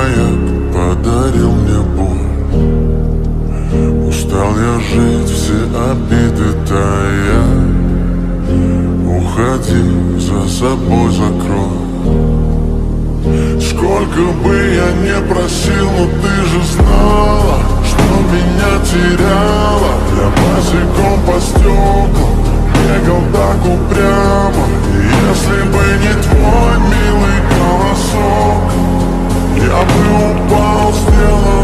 маяк подарил мне боль. Устал я жить, все обиды тая. Уходи, за собой закрой. Сколько бы я не просил, но ты же знала, что меня теряла. Я босиком по стеклам бегал так упрямо. И если бы не твой милый голосок, я бы упал, сделал